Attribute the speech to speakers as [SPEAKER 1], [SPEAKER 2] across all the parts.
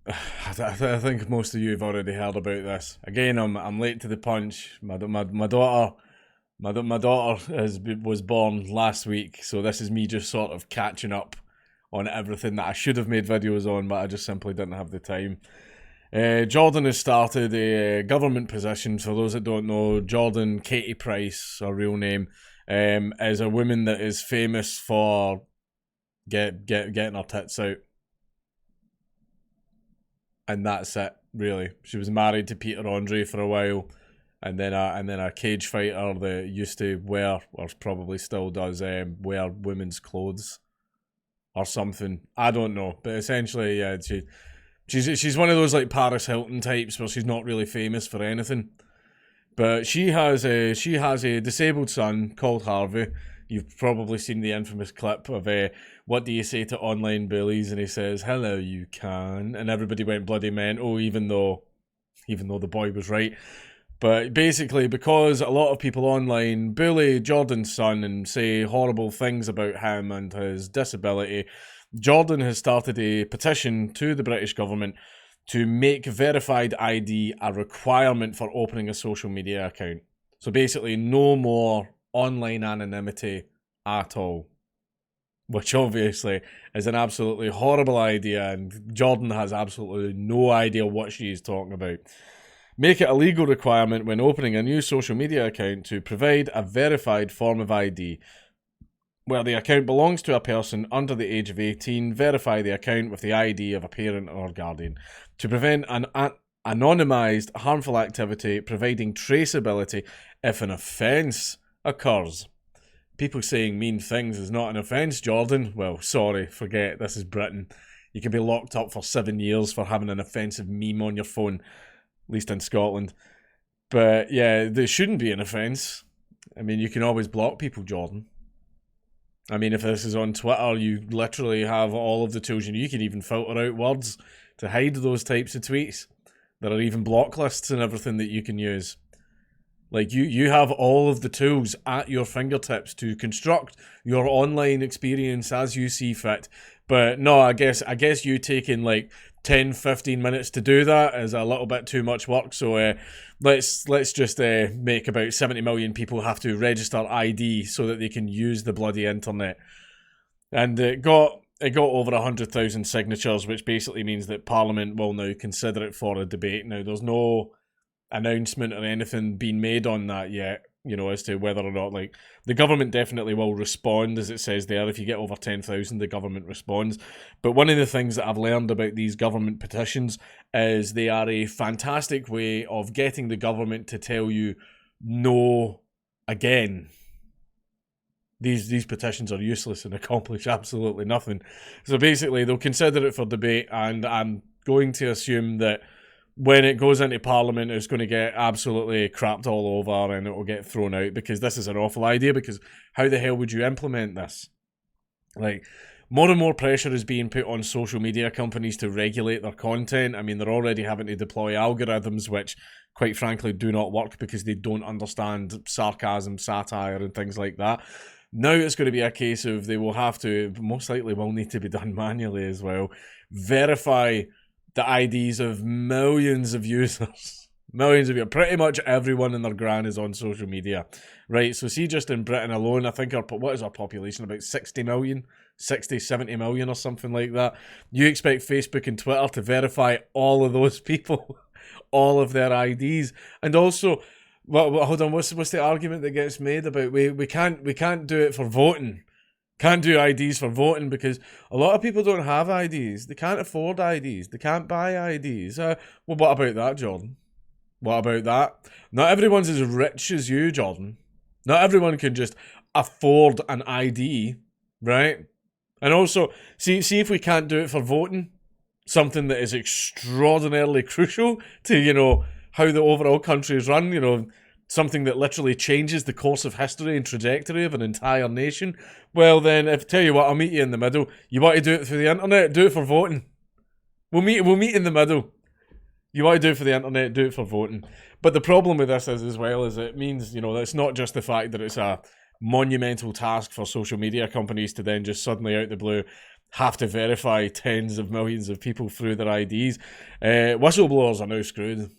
[SPEAKER 1] I think most of you have already heard about this. Again, I'm late to the punch. My daughter my daughter was born last week, so this is me just sort of catching up on everything that I should have made videos on, but I just simply didn't have the time. Jordan has started a government position. For those that don't know, Jordan Katie Price, her real name, is a woman that is famous for getting her tits out, and that's it. Really, she was married to Peter Andre for a while, and then a cage fighter that used to wear, or probably still does, wear women's clothes or something. I don't know, but essentially, yeah, she's one of those like Paris Hilton types where she's not really famous for anything. But she has a disabled son called Harvey. You've probably seen the infamous clip of what do you say to online bullies, and he says, "Hello, you can," and everybody went bloody mental, even though the boy was right. But basically, because a lot of people online bully Jordan's son and say horrible things about him and his disability, Jordan has started a petition to the British government to make verified ID a requirement for opening a social media account. So basically, no more online anonymity at all. Which obviously is an absolutely horrible idea, and Jordan has absolutely no idea what she is talking about. Make it a legal requirement when opening a new social media account to provide a verified form of ID. Where the account belongs to a person under the age of 18, verify the account with the ID of a parent or guardian. To prevent an anonymised harmful activity, providing traceability if an offence occurs. People saying mean things is not an offence, Jordan. Well, sorry, forget, this is Britain. You can be locked up for 7 years for having an offensive meme on your phone, at least in Scotland. But yeah, there shouldn't be an offence. I mean, you can always block people, Jordan. I mean, if this is on Twitter, you literally have all of the tools. You can even filter out words to hide those types of tweets. There are even block lists and everything that you can use. Like, you have all of the tools at your fingertips to construct your online experience as you see fit. But no, I guess you taking like 10, 15 minutes to do that is a little bit too much work. So let's just make about 70 million people have to register ID so that they can use the bloody internet. And it got over 100,000 signatures, which basically means that Parliament will now consider it for a debate. Now, there's no announcement or anything being made on that yet, as to whether or not, like, the government definitely will respond, as it says there. If you get over 10,000, the government responds. But one of the things that I've learned about these government petitions is they are a fantastic way of getting the government to tell you no again. These petitions are useless and accomplish absolutely nothing. So basically, they'll consider it for debate, and I'm going to assume that when it goes into Parliament, it's going to get absolutely crapped all over and it will get thrown out, because this is an awful idea, because how the hell would you implement this? Like, more and more pressure is being put on social media companies to regulate their content. I mean, they're already having to deploy algorithms which, quite frankly, do not work because they don't understand sarcasm, satire, and things like that. Now it's going to be a case of they will have to, most likely will need to be done manually as well, verify the IDs of millions of users. Millions of you. Pretty much everyone and their gran is on social media. Right, so see, just in Britain alone, I think what is our population? About 60 million? 60, 70 million or something like that. You expect Facebook and Twitter to verify all of those people, all of their IDs. And also, well, hold on, what's the argument that gets made about we can't do it for voting? Can't do IDs for voting because a lot of people don't have IDs. They can't afford IDs. They can't buy IDs. Well, what about that, Jordan? What about that? Not everyone's as rich as you, Jordan. Not everyone can just afford an ID, right? And also, see if we can't do it for voting, something that is extraordinarily crucial to, how the overall country is run, something that literally changes the course of history and trajectory of an entire nation. Well, then, tell you what, I'll meet you in the middle. You want to do it through the internet? Do it for voting. We'll meet in the middle. You want to do it for the internet? Do it for voting. But the problem with this is, as well, is it means, it's not just the fact that it's a monumental task for social media companies to then just suddenly out the blue have to verify tens of millions of people through their IDs. Whistleblowers are now screwed.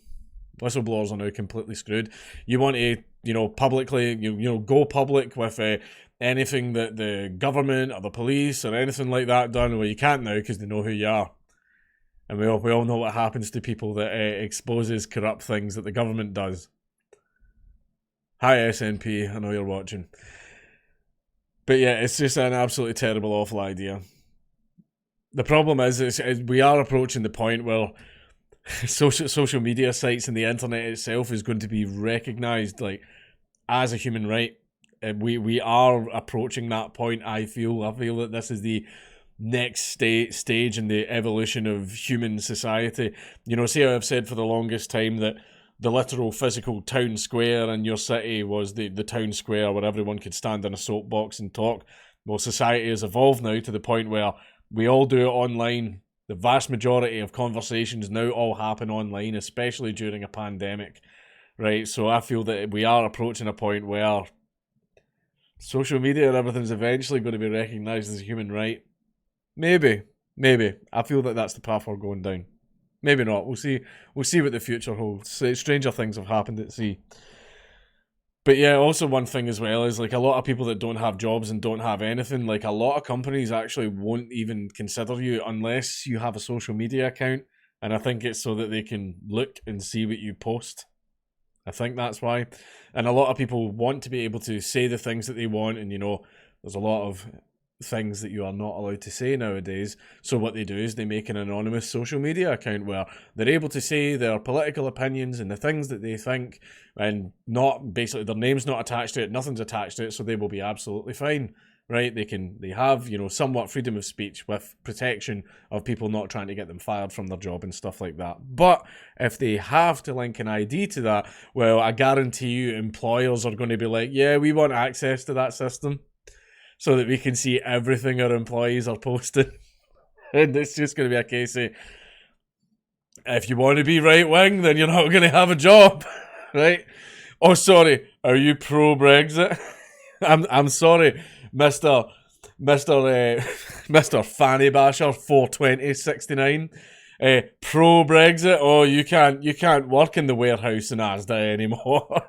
[SPEAKER 1] Whistleblowers are now completely screwed. You want to, publicly, go public with anything that the government or the police or anything like that done. Well, you can't now because they know who you are. And we all know what happens to people that exposes corrupt things that the government does. Hi SNP, I know you're watching. But yeah, it's just an absolutely terrible, awful idea. The problem is we are approaching the point where social media sites and the internet itself is going to be recognised as a human right. We are approaching that point. I feel that this is the next stage in the evolution of human society. See how I've said for the longest time that the literal physical town square in your city was the town square where everyone could stand in a soapbox and talk. Well, society has evolved now to the point where we all do it online. The vast majority of conversations now all happen online, especially during a pandemic, right? So I feel that we are approaching a point where social media and everything's eventually going to be recognised as a human right. Maybe. I feel that that's the path we're going down. Maybe not. We'll see what the future holds. Stranger things have happened at sea. But yeah, also one thing as well is a lot of people that don't have jobs and don't have anything, a lot of companies actually won't even consider you unless you have a social media account. And I think it's so that they can look and see what you post. I think that's why. And a lot of people want to be able to say the things that they want, and there's a lot of things that you are not allowed to say nowadays. So what they do is they make an anonymous social media account where they're able to say their political opinions and the things that they think, and not basically their name's not attached to it, nothing's attached to it, so they will be absolutely fine, right? They have somewhat freedom of speech with protection of people not trying to get them fired from their job and stuff like that. But if they have to link an ID to that, well, I guarantee you employers are going to be like, yeah, we want access to that system, so that we can see everything our employees are posting. And it's just going to be a case of, if you want to be right-wing, then you're not going to have a job, right? Oh, sorry, are you pro-Brexit? I'm sorry, Mr. Fanny Basher 42069. Pro-Brexit? Oh, you can't work in the warehouse in Asda anymore.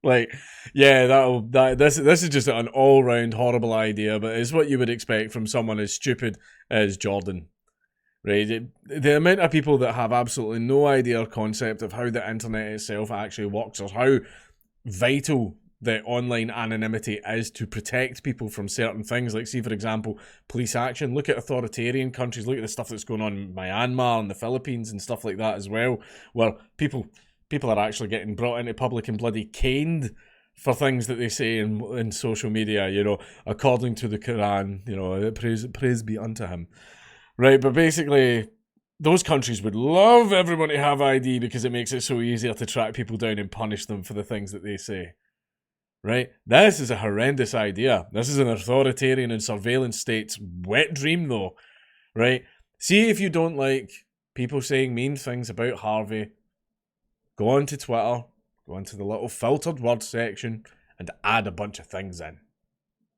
[SPEAKER 1] This is just an all-round horrible idea, but it's what you would expect from someone as stupid as Jordan, right? The amount of people that have absolutely no idea or concept of how the internet itself actually works, or how vital the online anonymity is to protect people from certain things. See, for example, police action. Look at authoritarian countries. Look at the stuff that's going on in Myanmar and the Philippines and stuff like that as well, where people are actually getting brought into public and bloody caned for things that they say in social media, according to the Quran, praise be unto him. Right, but basically, those countries would love everyone to have ID because it makes it so easier to track people down and punish them for the things that they say. Right? This is a horrendous idea. This is an authoritarian and surveillance state's wet dream, though. Right? See, if you don't like people saying mean things about Harvey, go onto Twitter, go into the little filtered word section, and add a bunch of things in.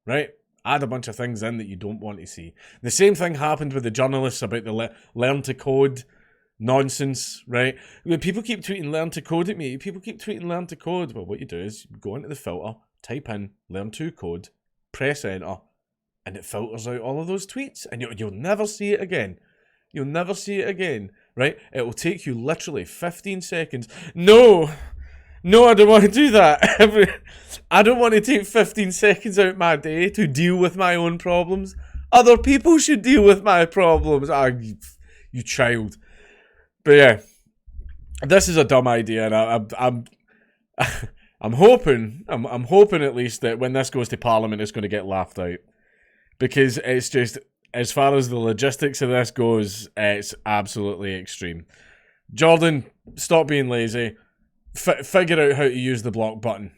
[SPEAKER 1] Right? Add a bunch of things in that you don't want to see. The same thing happened with the journalists about the learn to code nonsense, right? When people keep tweeting learn to code at me, learn to code. Well, what you do is you go into the filter, type in learn to code, press enter, and it filters out all of those tweets, and you'll never see it again. You'll never see it again, right? It will take you literally 15 seconds. No, I don't want to do that. I don't want to take 15 seconds out my day to deal with my own problems. Other people should deal with my problems. You child. But yeah, this is a dumb idea, and I'm hoping at least that when this goes to Parliament, it's going to get laughed out, because it's just, as far as the logistics of this goes, it's absolutely extreme. Jordan, stop being lazy. Figure out how to use the block button.